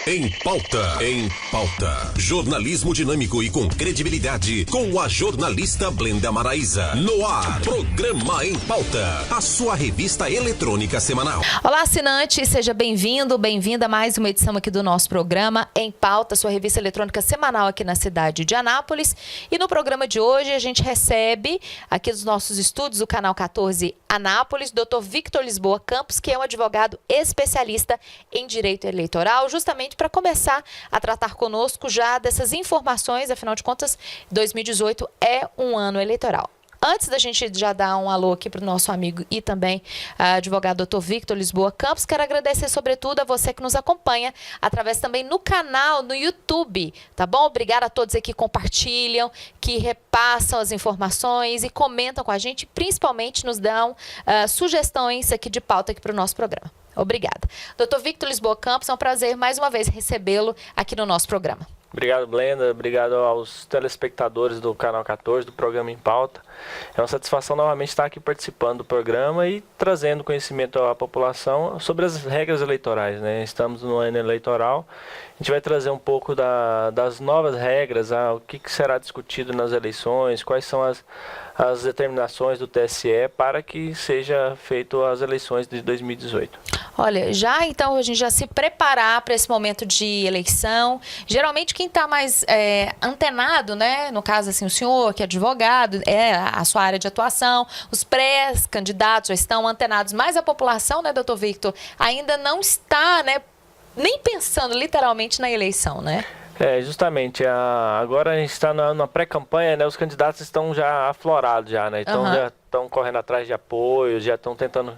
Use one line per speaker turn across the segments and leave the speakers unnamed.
Em pauta. Em pauta. Jornalismo dinâmico e com credibilidade. Com a jornalista Blenda Maraíza. No ar. Programa Em Pauta. A sua revista eletrônica semanal.
Olá, assinante. Seja bem-vindo, bem-vinda a mais uma edição aqui do nosso programa Em Pauta, sua revista eletrônica semanal aqui na cidade de Anápolis. E no programa de hoje a gente recebe aqui dos nossos estúdios, o Canal 14 Anápolis, Dr. Victor Lisboa Campos, que é um advogado especialista em direito eleitoral, justamente para começar a tratar conosco já dessas informações. Afinal de contas, 2018 é um ano eleitoral. Antes da gente já dar um alô aqui para o nosso amigo e também advogado Dr. Victor Lisboa Campos, quero agradecer sobretudo a você que nos acompanha através também no canal, no YouTube, tá bom? Obrigada a todos aí que compartilham, que repassam as informações e comentam com a gente, principalmente nos dão sugestões aqui de pauta aqui para o nosso programa. Obrigada. Dr. Victor Lisboa Campos, é um prazer mais uma vez recebê-lo aqui no nosso programa.
Obrigado, Blenda. Obrigado aos telespectadores do Canal 14, do programa Em Pauta. É uma satisfação novamente estar aqui participando do programa e trazendo conhecimento à população sobre as regras eleitorais, né? Estamos no ano eleitoral. A gente vai trazer um pouco das novas regras, o que será discutido nas eleições, quais são as determinações do TSE para que seja feito as eleições de 2018.
Olha, já então a gente já se preparar para esse momento de eleição. Geralmente quem está mais antenado, né? No caso assim, o senhor que é advogado, é a sua área de atuação, os pré-candidatos já estão antenados, mas a população, né, doutor Victor, ainda não está, né, nem pensando literalmente na eleição, né?
Justamente, agora a gente está na pré-campanha, né? Os candidatos estão já aflorados já, né? Então já estão correndo atrás de apoios, já estão tentando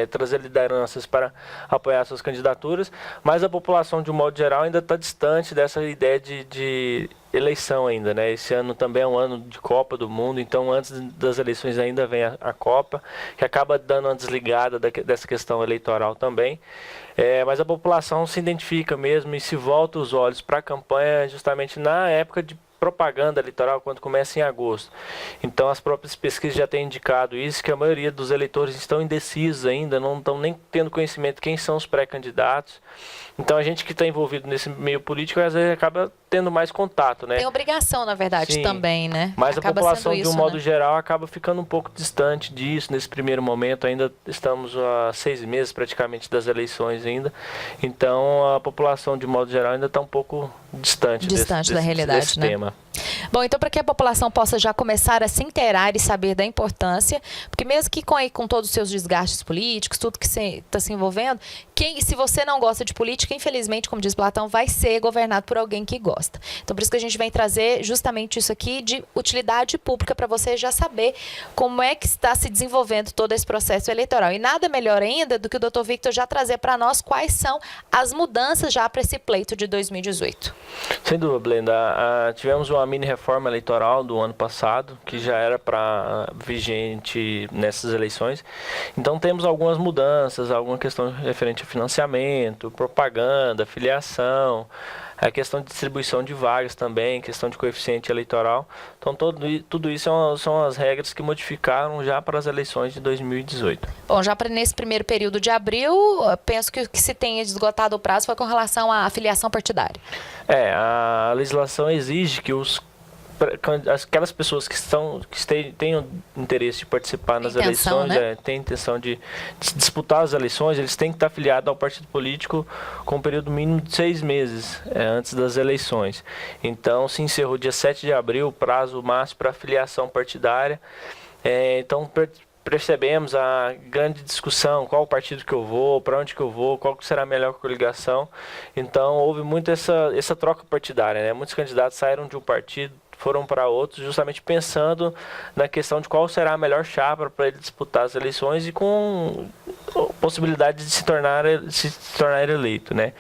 trazer lideranças para apoiar suas candidaturas, mas a população, de um modo geral, ainda está distante dessa ideia de eleição ainda, né? Esse ano também é um ano de Copa do Mundo, então antes das eleições ainda vem a Copa, que acaba dando uma desligada dessa questão eleitoral também. Mas a população se identifica mesmo e se volta os olhos para a campanha justamente na época de propaganda eleitoral, quando começa em agosto. Então as próprias pesquisas já têm indicado isso, que a maioria dos eleitores estão indecisos ainda, não estão nem tendo conhecimento de quem são os pré-candidatos. Então a gente que está envolvido nesse meio político, às vezes acaba tendo mais contato, né?
Tem obrigação, na verdade,
Sim,
também, né?
Mas
acaba
a população,
isso,
de um modo
né,
geral, acaba ficando um pouco distante disso nesse primeiro momento. Ainda estamos há 6 meses praticamente das eleições ainda. Então a população, de modo geral, ainda está um pouco distante
da realidade,
desse
né?
tema.
Bom, então para que a população possa já começar a se inteirar e saber da importância, porque mesmo que com todos os seus desgastes políticos, tudo que está se envolvendo, se você não gosta de política, infelizmente, como diz Platão, vai ser governado por alguém que gosta. Então por isso que a gente vem trazer justamente isso aqui de utilidade pública para você já saber como é que está se desenvolvendo todo esse processo eleitoral. E nada melhor ainda do que o Dr. Victor já trazer para nós quais são as mudanças já para esse pleito de 2018.
Sem dúvida, Blenda. Tivemos uma mini reforma eleitoral do ano passado, que já era vigente nessas eleições. Então temos algumas mudanças, alguma questão referente a financiamento, propaganda, filiação, a questão de distribuição de vagas também, questão de coeficiente eleitoral. Então tudo isso são as regras que modificaram já para as eleições de 2018.
Bom, já nesse primeiro período de abril, penso que o que se tenha esgotado o prazo foi com relação à filiação partidária.
A legislação exige que aquelas pessoas que tenham interesse de participar nas eleições, né? Têm intenção de disputar as eleições, eles têm que estar afiliados ao partido político com um período mínimo de 6 meses antes das eleições. Então, se encerrou dia 7 de abril, o prazo máximo para filiação partidária. Então, percebemos a grande discussão, qual o partido que eu vou, para onde que eu vou, qual que será a melhor coligação. Então, houve muito essa troca partidária, né? Muitos candidatos saíram de um partido, foram para outros, justamente pensando na questão de qual será a melhor chapa para ele disputar as eleições e com possibilidade de se tornar eleito, né?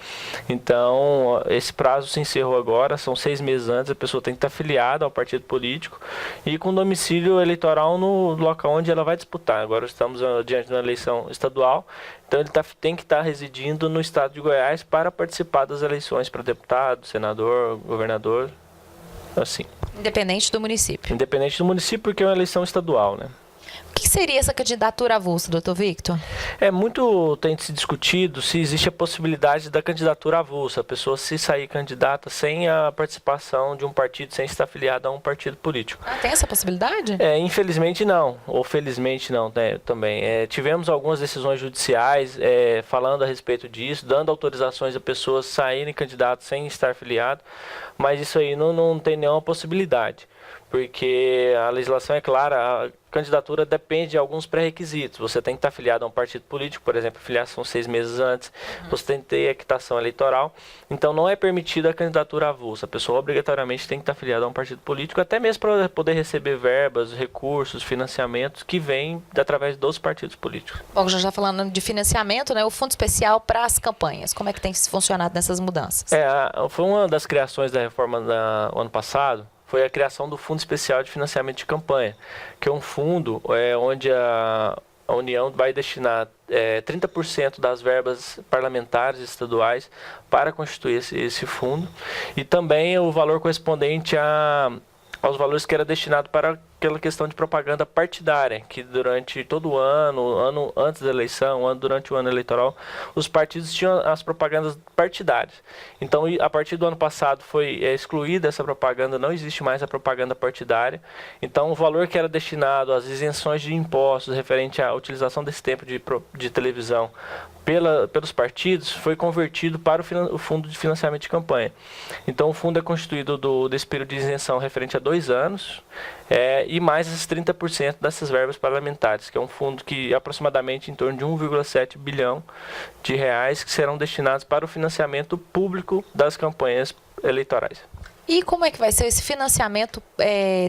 Então, esse prazo se encerrou agora, são 6 meses antes, a pessoa tem que estar afiliada ao partido político e com domicílio eleitoral no local onde ela vai disputar. Agora estamos diante de uma eleição estadual, então ele tem que estar residindo no estado de Goiás para participar das eleições para deputado, senador, governador, assim.
Independente do município.
Independente do município, porque é uma eleição estadual, né?
O que seria essa candidatura avulsa, doutor Victor?
Muito tem se discutido se existe a possibilidade da candidatura avulsa, a pessoa se sair candidata sem a participação de um partido, sem estar afiliada a um partido político.
Tem essa possibilidade?
Infelizmente não, ou felizmente não, né, também. Tivemos algumas decisões judiciais falando a respeito disso, dando autorizações a pessoas saírem candidatas sem estar afiliado, mas isso aí não tem nenhuma possibilidade, porque a legislação é clara, a candidatura depende de alguns pré-requisitos. Você tem que estar afiliado a um partido político, por exemplo, a filiação 6 meses antes, você tem que ter a quitação eleitoral, então não é permitida a candidatura avulsa. A pessoa obrigatoriamente tem que estar afiliada a um partido político, até mesmo para poder receber verbas, recursos, financiamentos que vêm através dos partidos políticos.
Bom, já falando de financiamento, né, o Fundo Especial para as campanhas, como é que tem funcionado nessas mudanças?
Foi uma das criações da reforma do ano passado, foi a criação do Fundo Especial de Financiamento de Campanha, que é um fundo onde a União vai destinar 30% das verbas parlamentares estaduais para constituir esse fundo, e também o valor correspondente aos valores que era destinado para aquela questão de propaganda partidária, que durante todo o ano antes da eleição, durante o ano eleitoral, os partidos tinham as propagandas partidárias. Então, a partir do ano passado foi excluída essa propaganda, não existe mais a propaganda partidária. Então, o valor que era destinado às isenções de impostos referente à utilização desse tempo de televisão pelos partidos foi convertido para o Fundo de Financiamento de Campanha. Então, o fundo é constituído desse período de isenção referente a 2 anos, e mais esses 30% dessas verbas parlamentares, que é um fundo que aproximadamente em torno de 1,7 bilhão de reais que serão destinados para o financiamento público das campanhas eleitorais.
E como é que vai ser esse financiamento?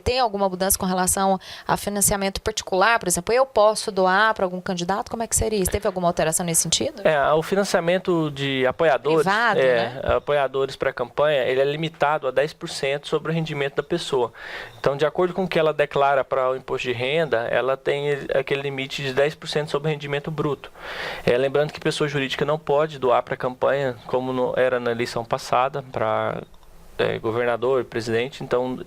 Tem alguma mudança com relação a financiamento particular? Por exemplo, eu posso doar para algum candidato? Como é que seria isso? Teve alguma alteração nesse sentido?
O financiamento de apoiadores,
privado, né?
Apoiadores para a campanha, ele é limitado a 10% sobre o rendimento da pessoa. Então, de acordo com o que ela declara para o imposto de renda, ela tem aquele limite de 10% sobre o rendimento bruto. Lembrando que pessoa jurídica não pode doar para a campanha, como era na eleição passada, para governador e presidente, então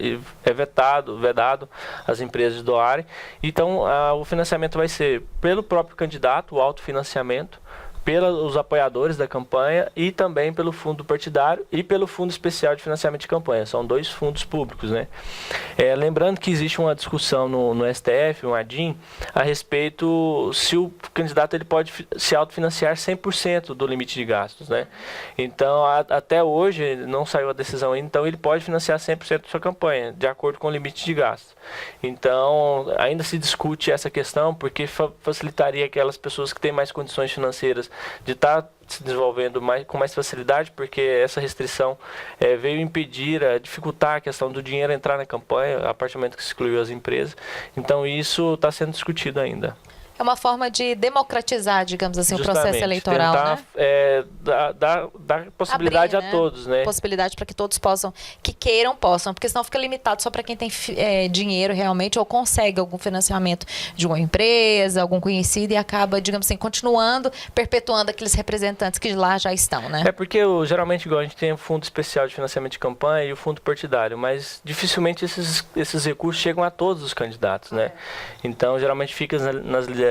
é vedado as empresas doarem. Então, o financiamento vai ser pelo próprio candidato, o autofinanciamento, pelos apoiadores da campanha e também pelo fundo partidário e pelo Fundo Especial de Financiamento de Campanha. São 2 fundos públicos, né? Lembrando que existe uma discussão no STF, um ADIM, a respeito se o candidato ele pode se autofinanciar 100% do limite de gastos, né? Então, até hoje, não saiu a decisão ainda, então ele pode financiar 100% da sua campanha, de acordo com o limite de gastos. Então, ainda se discute essa questão, porque facilitaria aquelas pessoas que têm mais condições financeiras de estar se desenvolvendo com mais facilidade, porque essa restrição veio impedir, dificultar a questão do dinheiro entrar na campanha, a partir do momento que se excluiu as empresas. Então, isso está sendo discutido ainda.
É uma forma de democratizar, digamos assim, justamente, o processo eleitoral,
tentar,
né?
dar possibilidade
abrir,
a todos, né?
Possibilidade para que todos que queiram, possam, porque senão fica limitado só para quem tem dinheiro realmente ou consegue algum financiamento de uma empresa, algum conhecido e acaba, digamos assim, continuando, perpetuando aqueles representantes que lá já estão, né?
Porque geralmente igual a gente tem o Fundo Especial de Financiamento de Campanha e o Fundo Partidário, mas dificilmente esses recursos chegam a todos os candidatos, né? Então, geralmente fica nas lideranças,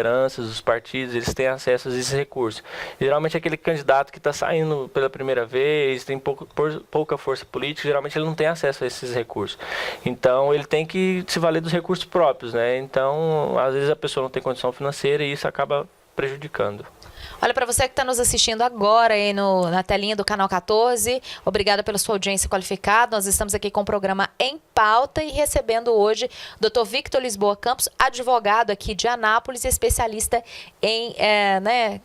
os partidos, eles têm acesso a esses recursos. Geralmente aquele candidato que está saindo pela primeira vez, tem pouca força política, geralmente ele não tem acesso a esses recursos. Então ele tem que se valer dos recursos próprios, né? Então, às vezes a pessoa não tem condição financeira e isso acaba prejudicando.
Olha, para você que está nos assistindo agora aí na telinha do Canal 14, obrigada pela sua audiência qualificada. Nós estamos aqui com o programa Em Pauta e recebendo hoje o Dr. Victor Lisboa Campos, advogado aqui de Anápolis e especialista em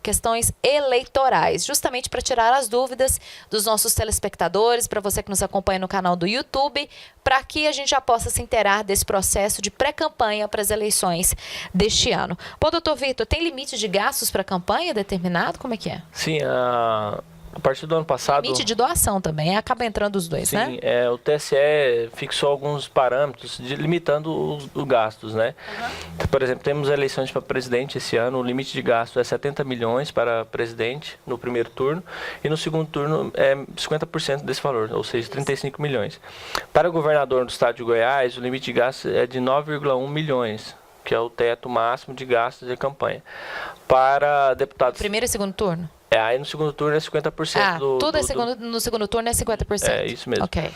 questões eleitorais, justamente para tirar as dúvidas dos nossos telespectadores, para você que nos acompanha no canal do YouTube, para que a gente já possa se inteirar desse processo de pré-campanha para as eleições deste ano. Bom, doutor Victor, tem limite de gastos para a campanha determinado? Como é que é?
Sim, a partir do ano passado...
Limite de doação também, acaba entrando os dois,
sim,
né?
Sim, o TSE fixou alguns parâmetros limitando os gastos, né? Uhum. Por exemplo, temos eleições para presidente esse ano, o limite de gasto é 70 milhões para presidente no primeiro turno e no segundo turno é 50% desse valor, ou seja, 35 milhões. Para o governador do estado de Goiás, o limite de gasto é de 9,1 milhões. que é o teto máximo de gastos de campanha. Para deputados...
Primeiro e segundo turno?
Aí no segundo turno é 50%
no segundo turno é 50%?
É, isso mesmo.
Ok.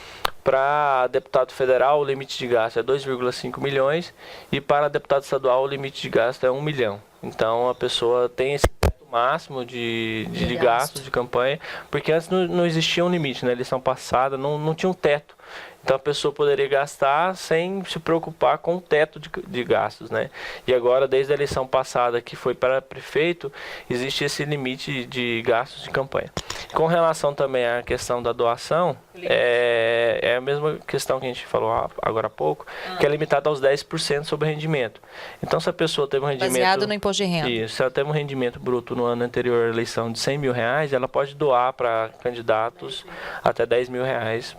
Para deputado federal, o limite de gasto é 2,5 milhões e para deputado estadual, o limite de gasto é 1 milhão. Então, a pessoa tem esse teto máximo de gastos de campanha, porque antes não existia um limite, na eleição passada não tinha um teto. Então a pessoa poderia gastar sem se preocupar com o teto de gastos, né? E agora, desde a eleição passada, que foi para prefeito, existe esse limite de gastos de campanha. Com relação também à questão da doação, é a mesma questão que a gente falou agora há pouco, que é limitada aos 10% sobre o rendimento. Então, se a pessoa teve um rendimento...
Baseado no imposto de renda.
Isso, se ela teve um rendimento bruto no ano anterior à eleição de R$100 mil, ela pode doar para candidatos até R$10 mil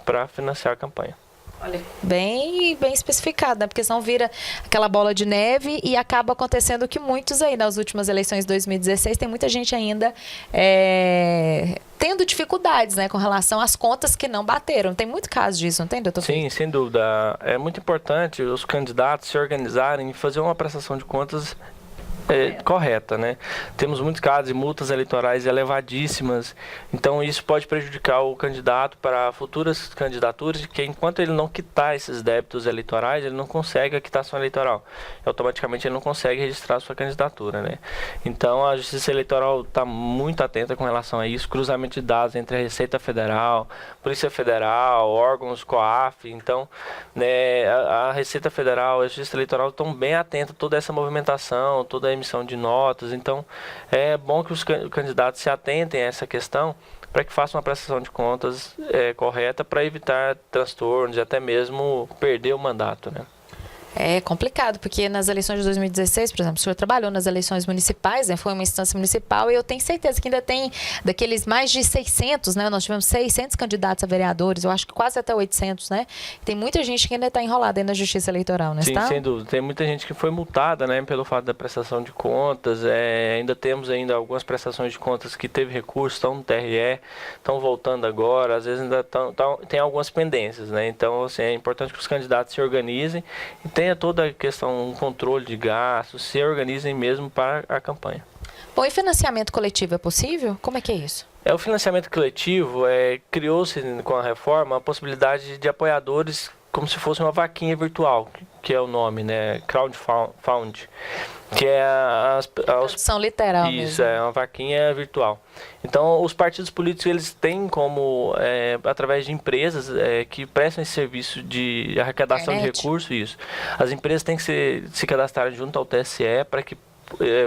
para financiar a campanha.
Olha, bem especificado, né? Porque senão vira aquela bola de neve e acaba acontecendo que muitos aí nas últimas eleições de 2016 tem muita gente ainda tendo dificuldades, né, com relação às contas que não bateram. Tem muito caso disso, não tem, doutor?
Sim, sem dúvida. É muito importante os candidatos se organizarem e fazer uma prestação de contas correta, né? Temos muitos casos de multas eleitorais elevadíssimas, então isso pode prejudicar o candidato para futuras candidaturas, que enquanto ele não quitar esses débitos eleitorais, ele não consegue a quitação eleitoral. Automaticamente ele não consegue registrar a sua candidatura, né? Então a Justiça Eleitoral está muito atenta com relação a isso, cruzamento de dados entre a Receita Federal, Polícia Federal, órgãos COAF. Então, né, a Receita Federal e a Justiça Eleitoral estão bem atentas a toda essa movimentação, toda a emissão de notas. Então é bom que os candidatos se atentem a essa questão para que façam uma prestação de contas correta para evitar transtornos e até mesmo perder o mandato, né?
É complicado, porque nas eleições de 2016, por exemplo, o senhor trabalhou nas eleições municipais, né? Foi uma instância municipal, e eu tenho certeza que ainda tem daqueles mais de 600, né? Nós tivemos 600 candidatos a vereadores, eu acho que quase até 800, né? Tem muita gente que ainda está enrolada aí na Justiça Eleitoral, né?
Sim, sem dúvida. Tem muita gente que foi multada, né? Pelo fato da prestação de contas. Ainda temos algumas prestações de contas que teve recurso, estão no TRE, estão voltando agora, às vezes ainda tem algumas pendências, né? Então, assim, é importante que os candidatos se organizem e tenha toda a questão, um controle de gastos, se organizem mesmo para a campanha.
Bom, e financiamento coletivo é possível? Como é que é isso?
O financiamento coletivo criou-se com a reforma a possibilidade de apoiadores como se fosse uma vaquinha virtual, que é o nome, né? Crowdfund, que é
tradução literal
isso,
mesmo.
É uma vaquinha virtual. Então, os partidos políticos, eles têm como, através de empresas que prestam esse serviço de arrecadação de recursos, isso. As empresas têm que se cadastrar junto ao TSE para que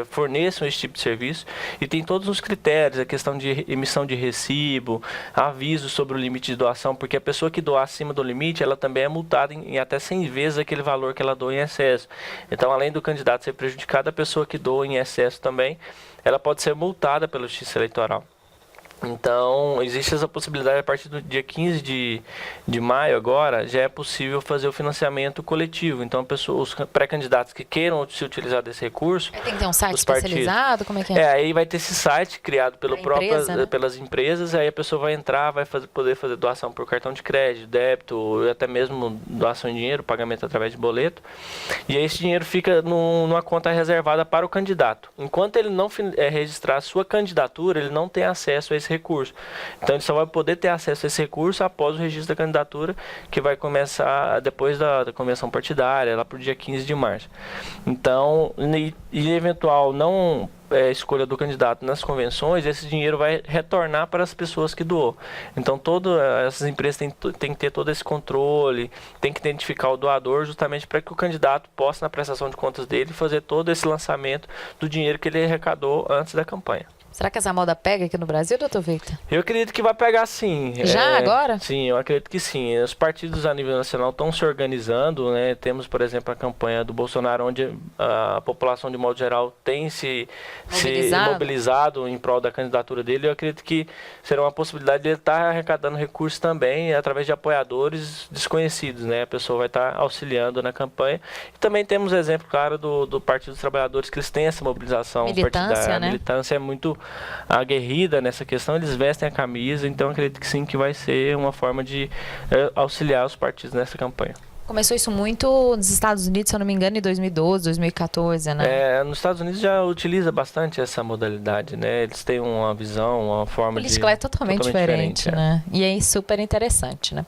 forneçam esse tipo de serviço, e tem todos os critérios, a questão de emissão de recibo, aviso sobre o limite de doação, porque a pessoa que doar acima do limite, ela também é multada em até 100 vezes aquele valor que ela doa em excesso. Então, além do candidato ser prejudicado, a pessoa que doa em excesso também, ela pode ser multada pela Justiça Eleitoral. Então, existe essa possibilidade. A partir do dia 15 de maio agora, já é possível fazer o financiamento coletivo. Então, os pré-candidatos que queiram se utilizar desse recurso...
Tem que ter um site especializado? Como é que é?
Aí vai ter esse site criado pelas empresas, aí a pessoa vai entrar, vai poder fazer doação por cartão de crédito, débito, até mesmo doação em dinheiro, pagamento através de boleto. E aí esse dinheiro fica numa conta reservada para o candidato. Enquanto ele não registrar a sua candidatura, ele não tem acesso a esse recurso. Então ele só vai poder ter acesso a esse recurso após o registro da candidatura, que vai começar depois da convenção partidária, lá para o dia 15 de março. Então, e eventual não escolha do candidato nas convenções, esse dinheiro vai retornar para as pessoas que doou. Então, todas essas empresas têm que ter todo esse controle, tem que identificar o doador, justamente para que o candidato possa, na prestação de contas dele, fazer todo esse lançamento do dinheiro que ele arrecadou antes da campanha.
Será que essa moda pega aqui no Brasil, doutor Victor?
Eu acredito que vai pegar sim.
Já agora?
Sim, eu acredito que sim. Os partidos a nível nacional estão se organizando, né? Temos, por exemplo, a campanha do Bolsonaro, onde a população, de modo geral, tem se mobilizado em prol da candidatura dele. Eu acredito que será uma possibilidade de ele estar arrecadando recursos também através de apoiadores desconhecidos, né? A pessoa vai estar auxiliando na campanha. E também temos exemplo, claro, do Partido dos Trabalhadores, que eles têm essa mobilização partidária.
Né?
A militância é muito aguerrida nessa questão, eles vestem a camisa, então acredito que sim, que vai ser uma forma de auxiliar os partidos nessa campanha.
Começou isso muito nos Estados Unidos, se eu não me engano, em 2012, 2014, né?
Nos Estados Unidos já utiliza bastante essa modalidade, né? Eles têm uma visão, uma forma
política lá é totalmente diferente, né? E é super interessante, né?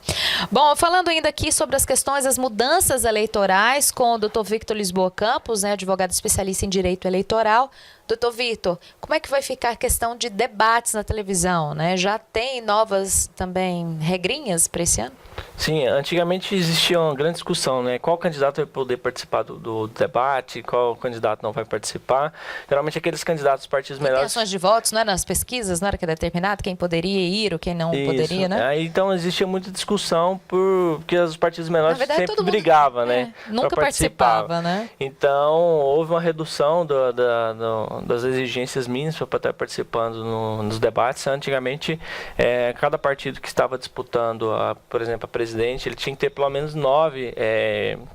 Bom, falando ainda aqui sobre as questões das mudanças eleitorais com o Dr. Victor Lisboa Campos, né, advogado especialista em direito eleitoral. Doutor Victor, como é que vai ficar a questão de debates na televisão, né? Já tem novas também regrinhas para esse ano?
Sim, antigamente existia uma grande discussão, né? Qual candidato vai poder participar do debate, qual candidato não vai participar. Geralmente aqueles candidatos dos partidos menores...
Intenções de votos, não era nas pesquisas, não era que era determinado quem poderia ir ou quem não poderia, né?
Então existia muita discussão porque os partidos menores
verdade,
sempre brigavam, né?
Nunca participava, né?
Então houve uma redução das exigências mínimas para estar participando nos debates. Antigamente, cada partido que estava disputando, por exemplo, a presidente, ele tinha que ter pelo menos 9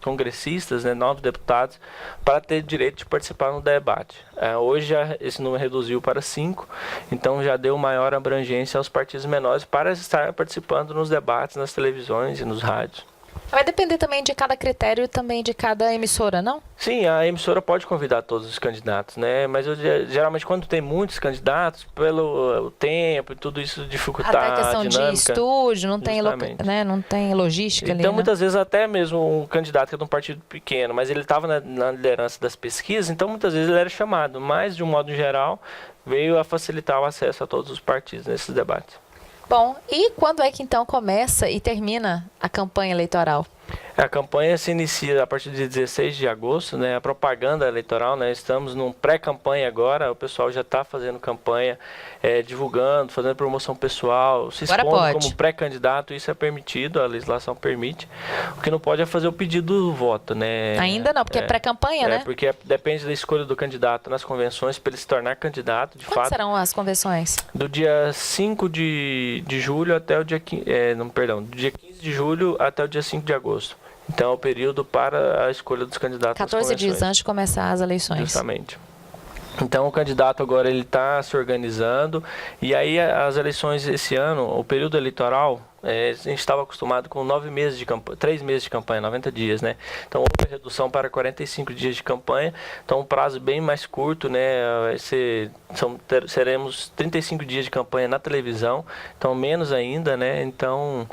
congressistas, né, 9 deputados, para ter direito de participar no debate. Hoje esse número reduziu para 5, então já deu maior abrangência aos partidos menores para estar participando nos debates, nas televisões e nos rádios.
Vai depender também de cada critério e também de cada emissora, não?
Sim, a emissora pode convidar todos os candidatos, né? Mas geralmente quando tem muitos candidatos, pelo tempo e tudo isso dificulta
a questão
a dinâmica.
De estúdio, não tem, né? Não tem logística
então,
ali,
muitas vezes até mesmo um candidato que é de um partido pequeno, mas ele estava na liderança das pesquisas, então muitas vezes ele era chamado. Mas, de um modo geral, veio a facilitar o acesso a todos os partidos nesses debates.
Bom, e quando é que então começa e termina a campanha eleitoral?
A campanha se inicia a partir de 16 de agosto, né? A propaganda eleitoral, né? Estamos num pré-campanha agora, o pessoal já está fazendo campanha, divulgando, fazendo promoção pessoal, se expondo como pré-candidato, isso é permitido, a legislação permite. O que não pode é fazer o pedido do voto, né?
Ainda não, porque é pré-campanha, né?
Porque depende da escolha do candidato nas convenções para ele se tornar candidato, de fato.
Quando serão as convenções?
Do dia 5 de julho até o dia 15, do dia 15 de julho até o dia 5 de agosto. Então, é o período para a escolha dos candidatos.
14 dias antes de começar as eleições.
Justamente. Então, o candidato agora ele está se organizando. E aí, as eleições esse ano, o período eleitoral, a gente estava acostumado com 9 meses de campanha, 3 meses de campanha, 90 dias, né? Então, houve redução para 45 dias de campanha. Então, um prazo bem mais curto, né? Seremos 35 dias de campanha na televisão, então menos ainda, né? Então,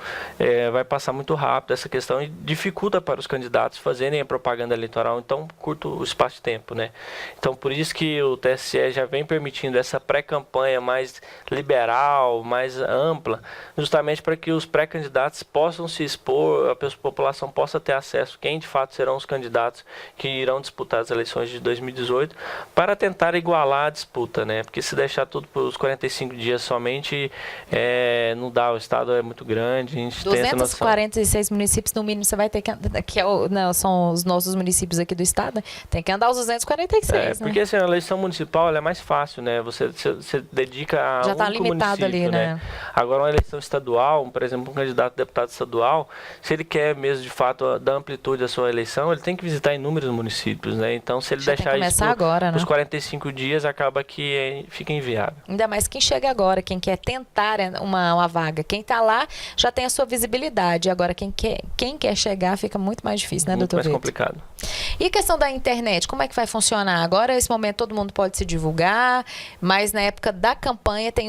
vai passar muito rápido essa questão e dificulta para os candidatos fazerem a propaganda eleitoral em tão curto espaço de tempo, né? Então, por isso que o TSE já vem permitindo essa pré-campanha mais liberal, mais ampla, justamente para que os pré-candidatos possam se expor, a população possa ter acesso quem de fato serão os candidatos que irão disputar as eleições de 2018, para tentar igualar a disputa, né? Porque se deixar tudo para os 45 dias somente, não dá, o estado é muito grande, a gente
246 municípios no mínimo você vai ter que são os nossos municípios aqui do estado, né? Tem que andar os 246, né?
Porque assim, a eleição municipal ela é mais fácil, né? Você dedica a
já está limitado ali, né?
Agora, uma eleição estadual, por exemplo, um candidato a deputado estadual, se ele quer mesmo, de fato, dar amplitude à sua eleição, ele tem que visitar inúmeros municípios, né? Então, se ele deixar isso os 45 dias, acaba que fica inviável.
Ainda mais quem chega agora, quem quer tentar uma vaga. Quem está lá já tem a sua visibilidade. Agora, quem quer chegar, fica muito mais difícil, né, doutor Victor?
Muito mais complicado.
E a questão da internet, como é que vai funcionar? Agora, nesse momento, todo mundo pode se divulgar, mas na época da campanha tem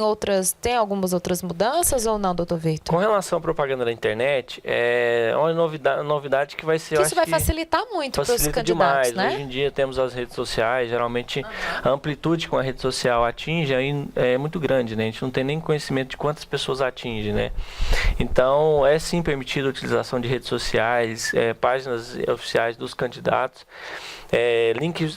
algumas outras mudanças ou não, doutor Victor?
Com relação à propaganda da internet, é uma novidade que vai ser...
Isso vai facilitar muito para os candidatos,
demais,
né?
Hoje em dia temos as redes sociais, geralmente a amplitude que uma rede social atinge aí é muito grande, né? A gente não tem nem conhecimento de quantas pessoas atinge, né? Então, é sim permitida a utilização de redes sociais, páginas oficiais dos candidatos,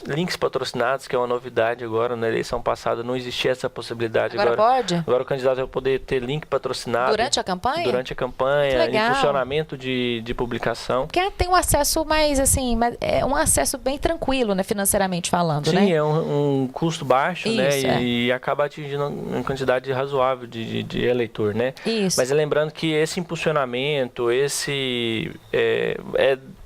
links patrocinados, que é uma novidade agora. Na eleição passada não existia essa possibilidade.
Agora pode?
Agora o candidato vai poder ter link patrocinado.
Durante a campanha?
Durante a campanha, impulsionamento de publicação.
Porque tem um acesso mais, assim, um acesso bem tranquilo, né, financeiramente falando, né?
Sim, é um custo baixo, isso, né? E acaba atingindo uma quantidade razoável de eleitor, né?
Isso.
Mas lembrando que esse impulsionamento,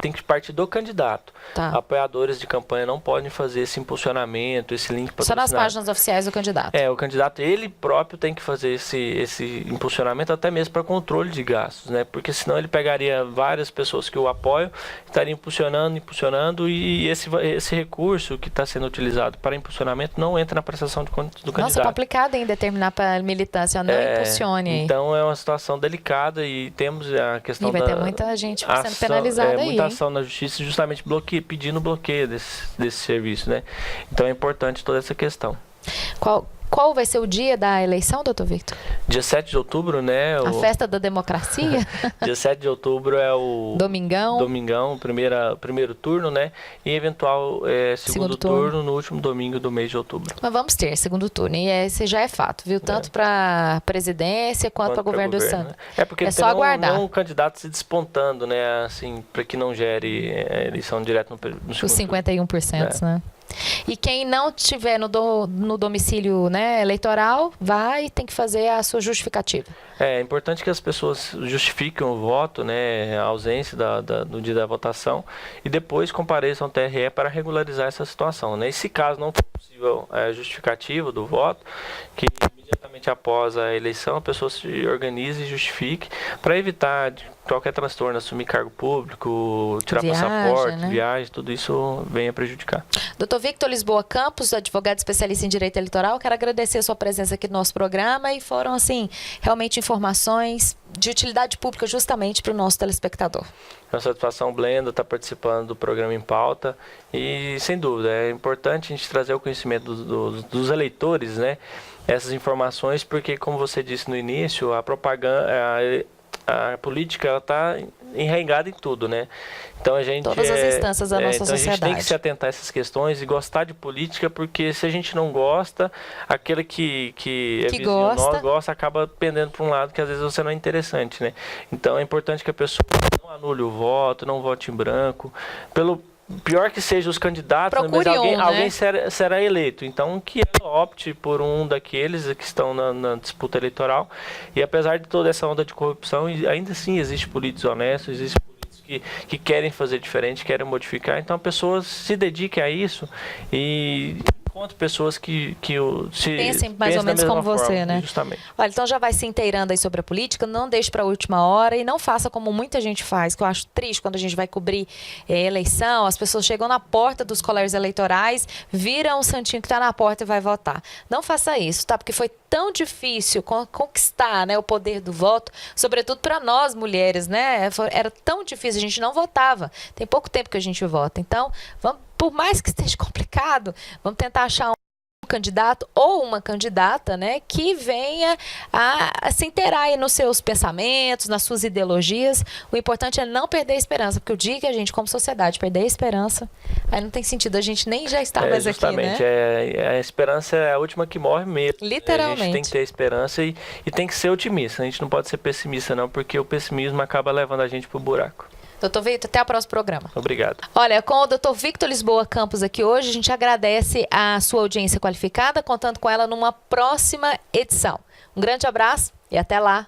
tem que partir do candidato.
Tá.
Apoiadores de campanha não podem fazer esse impulsionamento, esse link patrocinado.
Só nas páginas oficiais do candidato.
O candidato, ele próprio tem que fazer esse impulsionamento até mesmo para controle de gastos, né? Porque senão ele pegaria várias pessoas que o apoiam, estaria impulsionando e esse recurso que está sendo utilizado para impulsionamento não entra na prestação do candidato.
Nossa, é complicado em determinar para a militância, não impulsione.
Então é uma situação delicada e temos a questão
e vai ter muita gente sendo penalizada aí.
Muita ação na justiça justamente pedindo bloqueio desse serviço, né? Então é importante toda essa questão.
Qual vai ser o dia da eleição, doutor Victor?
Dia 7 de outubro, né?
A festa da democracia?
Dia 7 de outubro é o...
Domingão,
primeiro turno, né? E eventual segundo turno no último domingo do mês de outubro.
Mas vamos ter segundo turno, e esse já é fato, viu? Tanto para presidência quanto para governo do estado.
Né? Porque
só aguardar.
Não um candidato se despontando, né? Assim, para que não gere eleição direta no segundo
Os 51%, né? E quem não estiver no domicílio, né, eleitoral, tem que fazer a sua justificativa.
É importante que as pessoas justifiquem o voto, né, a ausência no dia da votação, e depois compareçam ao TRE para regularizar essa situação, né? E se caso não for possível a justificativa do voto, que imediatamente após a eleição a pessoa se organize e justifique para evitar qualquer transtorno, assumir cargo público, tirar passaporte, né? Viagem, tudo isso venha prejudicar.
Dr. Victor Lisboa Campos, advogado especialista em direito eleitoral, quero agradecer a sua presença aqui no nosso programa e foram, assim, realmente informações de utilidade pública justamente para o nosso telespectador.
É uma satisfação, Blenda, estar participando do programa Em Pauta e, sem dúvida, é importante a gente trazer o conhecimento dos eleitores, né, essas informações, porque, como você disse no início, a propaganda, a política, ela está enraizada em tudo, né? Então
todas as instâncias da nossa sociedade.
A gente tem que se atentar a essas questões e gostar de política, porque se a gente não gosta, aquele que é vizinho nosso gosta, acaba pendendo para um lado que às vezes você não é interessante, né? Então é importante que a pessoa não anule o voto, não vote em branco, pelo pior que seja os candidatos, mas alguém será eleito. Então, que ela opte por um daqueles que estão na disputa eleitoral. E apesar de toda essa onda de corrupção, ainda assim existe políticos honestos, existe políticos que querem fazer diferente, querem modificar. Então, a pessoa se dedique a isso e encontre pessoas que
pensem mais ou menos como você,
forma,
né?
Justamente.
Olha, então já vai se inteirando aí sobre a política, não deixe para a última hora e não faça como muita gente faz, que eu acho triste quando a gente vai cobrir eleição, as pessoas chegam na porta dos colégios eleitorais, viram o santinho que está na porta e vai votar. Não faça isso, tá? Porque foi tão difícil conquistar, né, o poder do voto, sobretudo para nós mulheres, né? Era tão difícil, a gente não votava. Tem pouco tempo que a gente vota. Então, por mais que esteja complicado, vamos tentar achar um candidato ou uma candidata, né, que venha a se inteirar aí nos seus pensamentos, nas suas ideologias. O importante é não perder a esperança, porque o dia que a gente, como sociedade, perder a esperança, aí não tem sentido, a gente nem já está mais aqui, né?
A esperança é a última que morre mesmo.
Literalmente.
A gente tem que ter esperança e tem que ser otimista. A gente não pode ser pessimista, não, porque o pessimismo acaba levando a gente para o buraco.
Doutor Victor, até o próximo programa.
Obrigado.
Olha, com o doutor Victor Lisboa Campos aqui hoje, a gente agradece a sua audiência qualificada, contando com ela numa próxima edição. Um grande abraço e até lá.